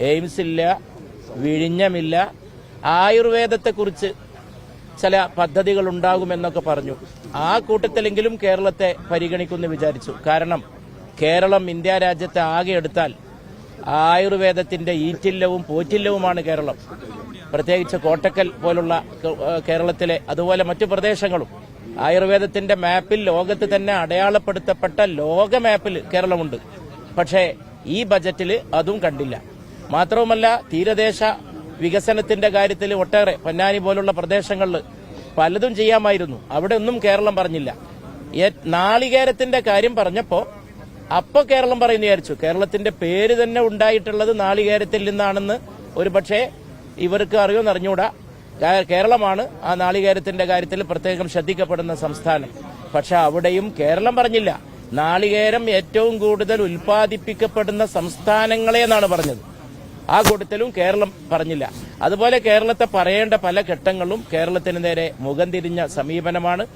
AIIMS ഇല്ല, വിഴിഞ്ഞമില്ല, ആയുർവേദത്തെക്കുറിച്ച് ചില പദ്ധതികൾ ഉണ്ടാകുമെന്നൊക്കെ പറഞ്ഞു. ആ കൂട്ടത്തിലെങ്കിലും കേരളത്തെ പരിഗണിക്കുമെന്ന് വിചാരിച്ചു. കാരണം കേരളം ഇന്ത്യ രാജ്യത്തെ ആകെ എടുത്താൽ ആയുർവേദത്തിന്റെ ഈറ്റില്ലവും പോറ്റില്ലവുമാണ് കേരളം. പ്രത്യേകിച്ച് കോട്ടക്കൽ പോലുള്ള കേരളത്തിലെ അതുപോലെ മറ്റു പ്രദേശങ്ങളും ആയുർവേദത്തിന്റെ മാപ്പിൽ ലോകത്ത് തന്നെ അടയാളപ്പെടുത്തപ്പെട്ട ലോക മാപ്പിൽ കേരളമുണ്ട്. പക്ഷേ ഈ ബജറ്റിൽ അതും കണ്ടില്ല. മാത്രവുമല്ല, തീരദേശ വികസനത്തിന്റെ കാര്യത്തിൽ ഒട്ടേറെ പൊന്നാനി പോലുള്ള പ്രദേശങ്ങളിൽ പലതും ചെയ്യാമായിരുന്നു. അവിടെ ഒന്നും കേരളം പറഞ്ഞില്ല. നാളികേരത്തിന്റെ കാര്യം പറഞ്ഞപ്പോ അപ്പൊ കേരളം പറയുന്നു വിചാരിച്ചു. കേരളത്തിന്റെ പേര് തന്നെ ഉണ്ടായിട്ടുള്ളത് നാളികേരത്തിൽ നിന്നാണെന്ന് ഒരു പക്ഷേ ഇവർക്ക് അറിയുമെന്ന് അറിഞ്ഞൂടാ. കേരളമാണ് ആ നാളികേരത്തിന്റെ കാര്യത്തിൽ പ്രത്യേകം ശ്രദ്ധിക്കപ്പെടുന്ന സംസ്ഥാനം. പക്ഷെ അവിടെയും കേരളം പറഞ്ഞില്ല. നാളികേരം ഏറ്റവും കൂടുതൽ ഉൽപ്പാദിപ്പിക്കപ്പെടുന്ന സംസ്ഥാനങ്ങളെ എന്നാണ് പറഞ്ഞത്. ആ കൂട്ടത്തിലും കേരളം പറഞ്ഞില്ല. അതുപോലെ കേരളത്തെ പറയേണ്ട പല ഘട്ടങ്ങളും കേരളത്തിന് നേരെ മുഖം തിരിഞ്ഞ സമീപനമാണ്.